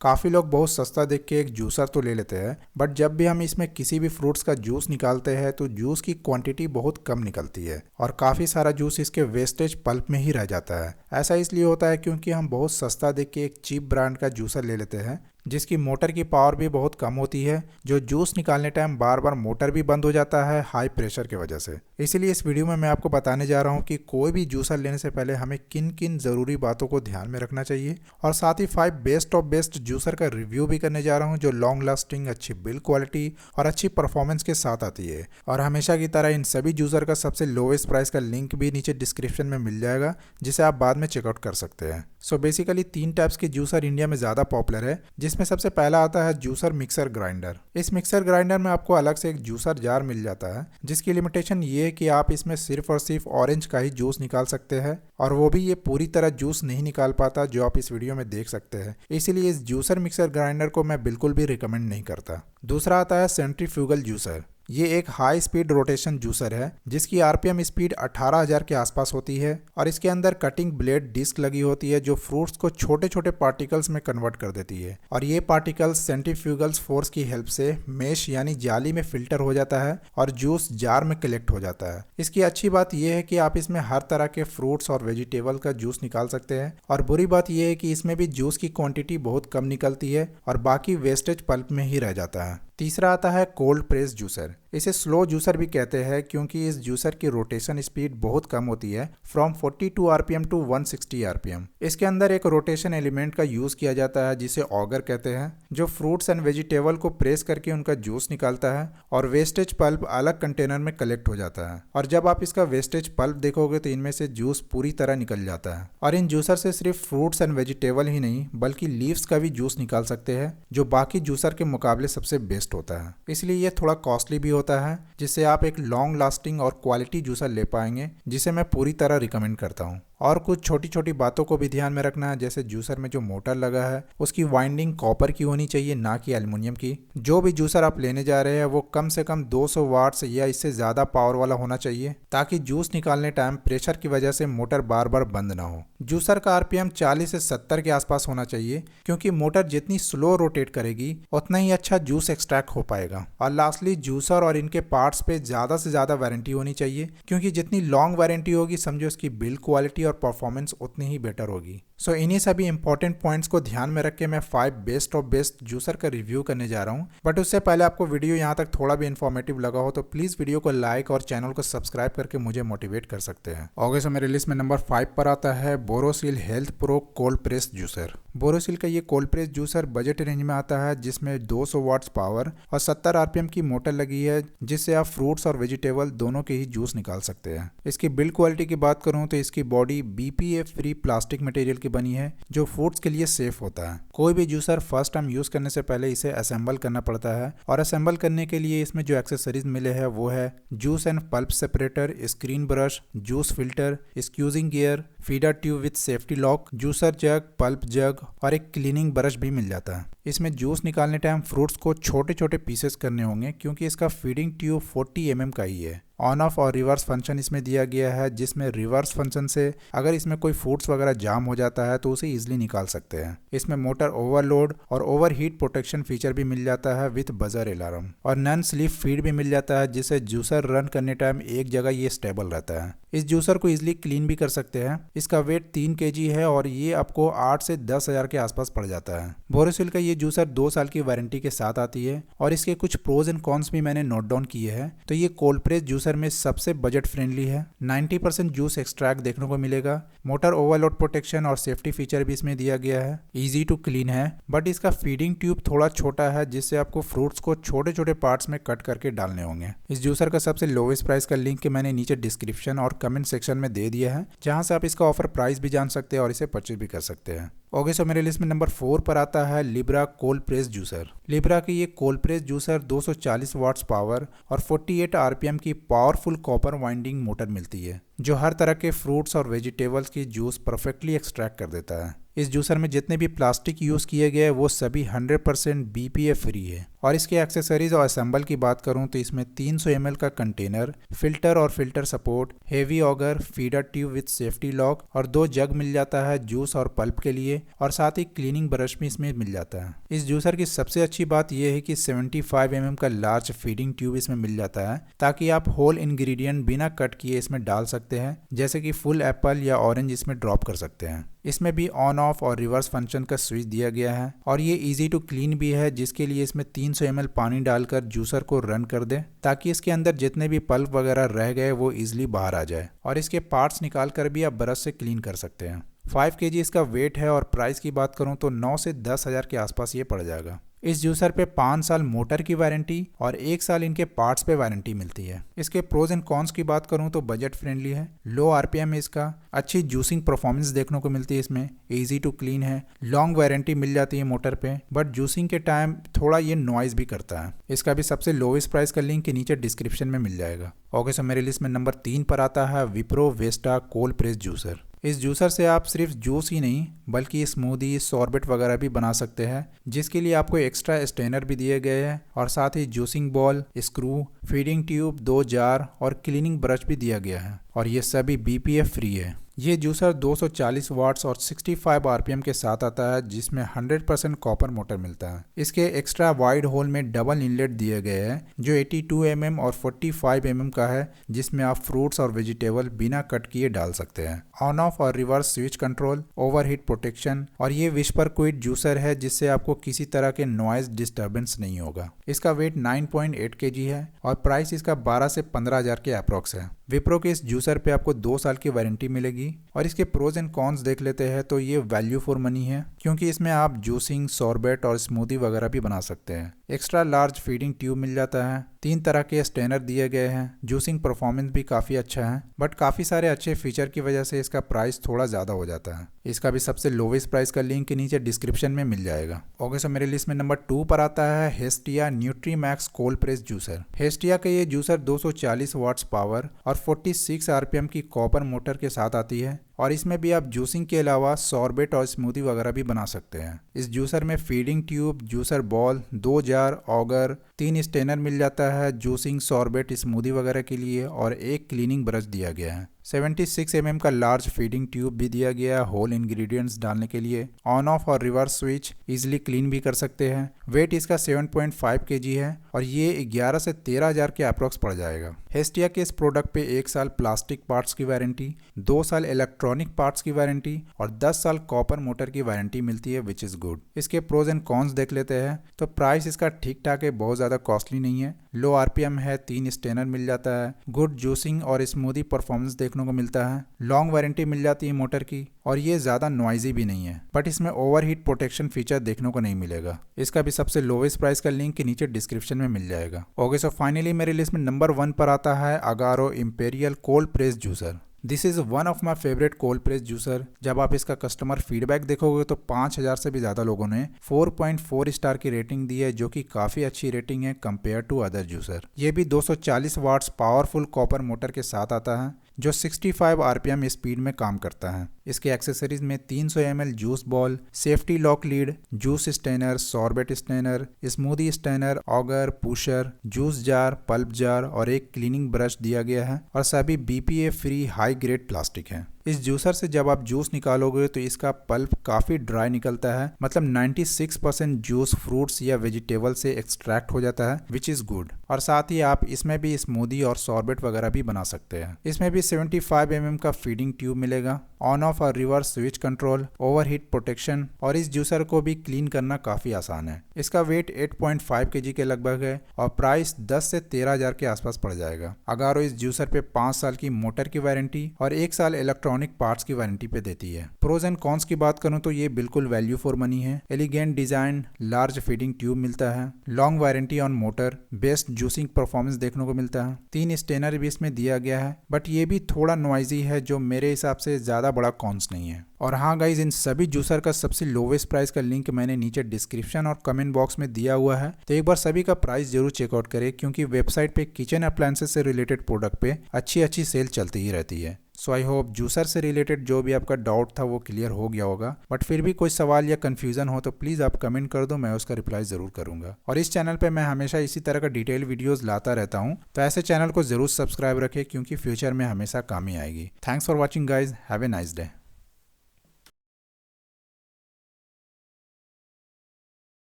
काफ़ी लोग बहुत सस्ता देख के एक जूसर तो ले लेते हैं, बट जब भी हम इसमें किसी भी फ्रूट्स का जूस निकालते हैं तो जूस की क्वांटिटी बहुत कम निकलती है और काफ़ी सारा जूस इसके वेस्टेज पल्प में ही रह जाता है। ऐसा इसलिए होता है क्योंकि हम बहुत सस्ता देख के एक चीप ब्रांड का जूसर ले लेते हैं जिसकी मोटर की पावर भी बहुत कम होती है, जो जूस निकालने टाइम बार बार मोटर भी बंद हो जाता है हाई प्रेशर की वजह से। इसीलिए इस वीडियो में मैं आपको बताने जा रहा हूँ कि कोई भी जूसर लेने से पहले हमें किन किन ज़रूरी बातों को ध्यान में रखना चाहिए, और साथ ही 5 बेस्ट ऑफ बेस्ट जूसर का रिव्यू भी करने जा रहा हूँ जो लॉन्ग लास्टिंग, अच्छी बिल्ड क्वालिटी और अच्छी परफॉर्मेंस के साथ आती है। और हमेशा की तरह इन सभी जूसर का सबसे लोवेस्ट प्राइस का लिंक भी नीचे डिस्क्रिप्शन में मिल जाएगा, जिसे आप बाद में चेकआउट कर सकते हैं। सो बेसिकली 3 टाइप्स के जूसर इंडिया में ज़्यादा पॉपुलर है, जिसमें सबसे पहला आता है जूसर मिक्सर ग्राइंडर। इस मिक्सर ग्राइंडर में आपको अलग से एक जूसर जार मिल जाता है, जिसकी लिमिटेशन ये है कि आप इसमें सिर्फ और सिर्फ ऑरेंज का ही जूस निकाल सकते हैं, और वो भी ये पूरी तरह जूस नहीं निकाल पाता जो आप इस वीडियो में देख सकते हैं। इसीलिए इस जूसर मिक्सर ग्राइंडर को मैं बिल्कुल भी रिकमेंड नहीं करता। दूसरा आता है सेंट्रीफ्यूगल जूसर। ये एक हाई स्पीड रोटेशन जूसर है जिसकी आरपीएम स्पीड 18,000 के आसपास होती है, और इसके अंदर कटिंग ब्लेड डिस्क लगी होती है जो फ्रूट्स को छोटे छोटे पार्टिकल्स में कन्वर्ट कर देती है, और ये पार्टिकल्स सेंट्रीफ्यूगल्स फोर्स की हेल्प से मेश यानी जाली में फिल्टर हो जाता है और जूस जार में कलेक्ट हो जाता है। इसकी अच्छी बात यह है कि आप इसमें हर तरह के फ्रूट्स और वेजिटेबल का जूस निकाल सकते हैं, और बुरी बात यह है कि इसमें भी जूस की क्वांटिटी बहुत कम निकलती है और बाकी वेस्टेज पल्प में ही रह जाता है। तीसरा आता है कोल्ड प्रेस जूसर। इसे स्लो जूसर भी कहते हैं क्योंकि इस जूसर की रोटेशन स्पीड बहुत कम होती है, फ्रॉम 42 आरपीएम टू 160 आरपीएम। इसके अंदर एक रोटेशन एलिमेंट का यूज किया जाता है जिसे ऑगर कहते हैं, जो फ्रूट्स एंड वेजिटेबल को प्रेस करके उनका जूस निकालता है और वेस्टेज पल्प अलग कंटेनर में कलेक्ट हो जाता है। और जब आप इसका वेस्टेज पल्प देखोगे तो इनमें से जूस पूरी तरह निकल जाता है। और इन जूसर से सिर्फ फ्रूट्स एंड वेजिटेबल ही नहीं बल्कि लीव्स का भी जूस निकाल सकते हैं, जो बाकी जूसर के मुकाबले सबसे बेस्ट होता है। इसलिए ये थोड़ा कॉस्टली भी होता है, जिससे आप एक लॉन्ग लास्टिंग और क्वालिटी जूसर ले पाएंगे, जिसे मैं पूरी तरह रिकमेंड करता हूँ। और कुछ छोटी छोटी बातों को भी ध्यान में रखना है, जैसे जूसर में जो मोटर लगा है उसकी वाइंडिंग कॉपर की होनी चाहिए, ना कि एल्युमिनियम की। जो भी जूसर आप लेने जा रहे हैं वो कम से कम 200 वाट्स या इससे ज़्यादा पावर वाला होना चाहिए, ताकि जूस निकालने टाइम प्रेशर की वजह से मोटर बार बार बंद ना हो। जूसर का आरपीएम 40 से 70 के आसपास होना चाहिए, क्योंकि मोटर जितनी स्लो रोटेट करेगी उतना ही अच्छा जूस एक्सट्रैक्ट हो पाएगा। और लास्टली जूसर और इनके पार्ट्स पे ज़्यादा से ज़्यादा वारंटी होनी चाहिए, क्योंकि जितनी लॉन्ग वारंटी होगी समझो इसकी बिल्ड क्वालिटी और परफॉर्मेंस उतनी ही बेटर होगी। सो इन्हीं सभी इंपॉर्टेंट पॉइंट्स को ध्यान में रख के मैं 5 बेस्ट ऑफ बेस्ट जूसर का रिव्यू करने जा रहा हूँ। बट उससे पहले आपको वीडियो यहाँ तक थोड़ा भी इन्फॉर्मेटिव लगा हो तो प्लीज़ वीडियो को लाइक और चैनल को सब्सक्राइब करके मुझे मोटिवेट कर सकते हैं। ओके, सो मेरे लिस्ट में नंबर 5 पर आता है Borosil health pro cold press juicer. Borosil का ये cold press juicer budget range में आता है, जिसमें 200 वाट्स पावर और 70 आरपीएम की मोटर लगी है, जिससे आप फ्रूट्स और वेजिटेबल दोनों के ही जूस निकाल सकते हैं। इसकी बिल्ड क्वालिटी की बात करूं तो इसकी body BPA free plastic material की बनी है, जो फ्रूट्स के लिए सेफ होता है। कोई भी जूसर फर्स्ट टाइम यूज करने से पहले इसे असेंबल करना पड़ता है, और असेंबल करने के लिए इसमें जो एक्सेसरीज मिले हैं वो है juice and pulp separator, screen brush, juice filter, squeezing gear, feeder tube with safety lock, juicer jug, pulp jug और एक क्लीनिंग ब्रश भी मिल जाता है। इसमें जूस निकालने टाइम फ्रूट्स को छोटे छोटे पीसेस करने होंगे, क्योंकि इसका फीडिंग ट्यूब 40 mm का ही है। ऑन ऑफ और रिवर्स फंक्शन इसमें दिया गया है, जिसमें रिवर्स फंक्शन से अगर इसमें कोई फ्रूट्स वगैरह जाम हो जाता है तो उसे इजीली निकाल सकते हैं। इसमें मोटर ओवरलोड और ओवरहीट प्रोटेक्शन फीचर भी मिल जाता है विथ बजर अलार्म, और नॉन स्लिप फीड भी मिल जाता है, जिससे जूसर रन करने टाइम एक जगह ये स्टेबल रहता है। इस जूसर को इजीली क्लीन भी कर सकते हैं। इसका वेट 3 kg है और ये आपको 8 से 10,000 के आसपास पड़ जाता है। बोरोसिल का ये जूसर 2 साल की वारंटी के साथ आती है, और इसके कुछ प्रोज एंड कॉन्स भी मैंने नोट डाउन किए हैं। तो ये कोल्ड प्रेस जूसर में सबसे बजट फ्रेंडली है। 90% जूस एक्सट्रैक्ट देखने को मिलेगा। मोटर ओवरलोड प्रोटेक्शन और सेफ्टी फीचर भी इसमें दिया गया है। इजी टू क्लीन है, बट इसका फीडिंग ट्यूब थोड़ा छोटा है, जिससे आपको फ्रूट्स को छोटे छोटे पार्ट्स में कट करके डालने होंगे। इस जूसर का सबसे लोवेस्ट प्राइस का लिंक मैंने नीचे डिस्क्रिप्शन और कमेंट सेक्शन में दे दिया है, जहां से आप इसका ऑफर प्राइस भी जान सकते हैं और इसे परचेज भी कर सकते हैं। ओके, सो मेरे लिस्ट में नंबर 4 पर आता है Libra cold press juicer. Libra की ये cold press juicer 240 watts power और 48 आरपीएम की पावरफुल कॉपर वाइंडिंग मोटर मिलती है, जो हर तरह के फ्रूट्स और वेजिटेबल्स की जूस परफेक्टली एक्सट्रैक्ट कर देता है। इस जूसर में जितने भी प्लास्टिक यूज़ किए गए वो सभी 100% बीपीए फ्री है, और इसके एक्सेसरीज और असेंबल की बात करूं तो इसमें 300 ml का कंटेनर, फिल्टर और filter support, heavy auger, feeder tube with safety lock और 2 जग मिल जाता है जूस और पल्प के लिए, और साथ ही क्लीनिंग ब्रश भी इसमें मिल जाता है। इस जूसर की सबसे अच्छी बात यह है कि 75 mm का लार्ज फीडिंग ट्यूब इसमें मिल जाता है, ताकि आप होल इंग्रेडिएंट बिना कट किए इसमें डाल सकते हैं, जैसे कि फुल एप्पल या ऑरेंज इसमें ड्रॉप कर सकते हैं। इसमें भी ऑन ऑफ और रिवर्स फंक्शन का स्विच दिया गया है, और ये इजी टू क्लीन भी है, जिसके लिए इसमें 300 ml पानी डालकर जूसर को रन कर दे, ताकि इसके अंदर जितने भी पल्प वगैरह रह गए वो इजिली बाहर आ जाए, और इसके पार्ट्स निकाल कर भी आप ब्रश से क्लीन कर सकते हैं। 5 kg इसका वेट है, और प्राइस की बात करूं तो 9 से 10 हज़ार के आसपास ये पड़ जाएगा। इस जूसर पे 5 साल मोटर की वारंटी और 1 साल इनके पार्ट्स पे वारंटी मिलती है। इसके प्रोज एंड कॉन्स की बात करूं तो बजट फ्रेंडली है, लो आरपीएम है इसका, अच्छी जूसिंग परफॉर्मेंस देखने को मिलती है इसमें, इजी टू क्लीन है, लॉन्ग वारंटी मिल जाती है मोटर पे, बट जूसिंग के टाइम थोड़ा ये नॉइज भी करता है। इसका भी सबसे लोवेस्ट प्राइस का लिंक के नीचे डिस्क्रिप्शन में मिल जाएगा। ओके, सो मेरे लिस्ट में नंबर 3 पर आता है Wipro Vesta cold press juicer. इस जूसर से आप सिर्फ जूस ही नहीं बल्कि स्मूदी, सॉर्बेट वगैरह भी बना सकते हैं, जिसके लिए आपको एक्स्ट्रा स्टेनर भी दिए गए हैं, और साथ ही juicing ball, screw, feeding tube, 2 jar और क्लीनिंग ब्रश भी दिया गया है, और ये सभी BPF फ्री है। ये जूसर 240 वाट्स और 65 आरपीएम के साथ आता है, जिसमें 100% कॉपर मोटर मिलता है। इसके एक्स्ट्रा वाइड होल में डबल इनलेट दिए गए हैं, जो 82 mm और 45 mm का है, जिसमें आप फ्रूट्स और वेजिटेबल बिना कट किए डाल सकते हैं। ऑन ऑफ और reverse switch control, overheat protection, और ये विस्पर क्विट जूसर है, जिससे आपको किसी तरह के नॉइज डिस्टर्बेंस नहीं होगा। इसका वेट 9.8 kg है, और प्राइस इसका 12 से 15 हज़ार के अप्रॉक्स है। विप्रो के इस जूसर पे आपको 2 साल की वारंटी मिलेगी, और इसके प्रोज एंड कॉन्स देख लेते हैं तो ये वैल्यू फॉर मनी है, क्योंकि इसमें आप जूसिंग, सॉर्बेट और स्मूदी वगैरह भी बना सकते हैं। एक्स्ट्रा लार्ज फीडिंग ट्यूब मिल जाता है, 3 तरह के स्टेनर दिए गए हैं, जूसिंग परफॉर्मेंस भी काफ़ी अच्छा है, बट काफ़ी सारे अच्छे फीचर की वजह से इसका प्राइस थोड़ा ज़्यादा हो जाता है। इसका भी सबसे लोवेस्ट प्राइस का लिंक के नीचे डिस्क्रिप्शन में मिल जाएगा। ओके, सो मेरे लिस्ट में नंबर 2 पर आता है Hestia Nutrimax cold press juicer. Hestia का ये जूसर 240 वाट्स पावर और 46 आरपीएम की कॉपर मोटर के साथ आती है, और इसमें भी आप जूसिंग के अलावा सॉर्बेट और स्मूदी वगैरह भी बना सकते हैं। इस जूसर में feeding tube, juicer ball, 2 jar, auger, 3 strainer मिल जाता है जूसिंग, सॉर्बेट, स्मूदी वगैरह के लिए, और 1 क्लीनिंग ब्रश दिया गया है। 76 mm का लार्ज फीडिंग ट्यूब भी दिया गया है होल इंग्रेडिएंट्स डालने के लिए। ऑन ऑफ और रिवर्स स्विच, इजिली क्लीन भी कर सकते हैं। वेट इसका 7.5 kg है, और ये 11 से 13 हज़ार के अप्रॉक्स पड़ जाएगा। हेस्टिया के इस प्रोडक्ट पे 1 साल प्लास्टिक पार्ट्स की वारंटी, 2 साल इलेक्ट्रॉनिक पार्ट्स की वारंटी और 10 साल कॉपर मोटर की वारंटी मिलती है, विच इज़ गुड। इसके प्रोज एंड कॉन्स देख लेते हैं तो प्राइस इसका ठीक ठाक है, बहुत ज़्यादा कॉस्टली नहीं है, लो आरपीएम है, 3 स्टेनर मिल जाता है, गुड जूसिंग और स्मूदी परफॉर्मेंस देखने को मिलता है, लॉन्ग वारंटी मिल जाती है मोटर की, और ये ज़्यादा नॉइजी भी नहीं है, बट इसमें ओवरहीट प्रोटेक्शन फीचर देखने को नहीं मिलेगा। इसका भी सबसे लोवेस्ट प्राइस का लिंक के नीचे डिस्क्रिप्शन में मिल जाएगा। ओके, सो फाइनली मेरे लिस्ट में नंबर 1 पर आता है Agaro imperial cold press juicer. This is one of my favourite cold press juicer. जब आप इसका कस्टमर फीडबैक देखोगे तो 5000 से भी ज़्यादा लोगों ने 4.4 स्टार की रेटिंग दी है, जो कि काफ़ी अच्छी रेटिंग है कंपेयर टू अदर जूसर। ये भी 240 वाट्स पावरफुल कॉपर मोटर के साथ आता है, जो 65 आरपीएम स्पीड में काम करता है। इसके एक्सेसरीज में 300 ml juice bowl, safety lock lid, juice strainer, sorbet strainer, smoothie strainer, auger, pusher, juice jar, pulp jar और 1 क्लीनिंग ब्रश दिया गया है, और सभी BPA free high grade plastic है। इस जूसर से जब आप जूस निकालोगे तो इसका पल्प काफ़ी ड्राई निकलता है, मतलब 96% जूस फ्रूट्स या वेजिटेबल से एक्सट्रैक्ट हो जाता है, विच इज़ गुड। और साथ ही आप इसमें भी स्मूदी और सॉर्बेट वगैरह भी बना सकते हैं। इसमें भी 75 mm का फीडिंग ट्यूब मिलेगा, ऑन ऑफ और reverse switch control, overheat protection, और इस जूसर को भी क्लीन करना काफ़ी आसान है। इसका वेट 8.5 kg के लगभग है, और प्राइस 10 से 13 हज़ार के आसपास पड़ जाएगा। अगारो इस जूसर पे 5 साल की मोटर की वारंटी और 1 साल इलेक्ट्रॉनिक पार्ट्स की वारंटी पे देती है। प्रोज एंड कॉन्स की बात करूं तो ये बिल्कुल वैल्यू फॉर मनी है। Elegant design, large feeding tube मिलता है, long warranty on motor, best juicing performance देखने को मिलता है, 3 स्टेनर भी इसमें दिया गया है, बट ये भी थोड़ा नॉइजी है, जो मेरे हिसाब से ज़्यादा बड़ा कॉन्स नहीं है। और हाँ गाइज, इन सभी जूसर का सबसे लोवेस्ट प्राइस का लिंक मैंने नीचे डिस्क्रिप्शन और कमेंट बॉक्स में दिया हुआ है, तो एक बार सभी का प्राइस जरूर चेकआउट करें, क्योंकि वेबसाइट पे किचन अप्लायंसेस से रिलेटेड प्रोडक्ट पे अच्छी सेल चलती ही रहती है। सो आई होप जूसर से रिलेटेड जो भी आपका डाउट था वो क्लियर हो गया होगा, बट फिर भी कोई सवाल या कन्फ्यूजन हो तो प्लीज़ आप कमेंट कर दो, मैं उसका रिप्लाई ज़रूर करूँगा। और इस चैनल पे मैं हमेशा इसी तरह का डिटेल वीडियोज़ लाता रहता हूँ, तो ऐसे चैनल को ज़रूर सब्सक्राइब रखें क्योंकि फ्यूचर में हमेशा काम ही आएगी। Thanks for watching guys, have a nice day.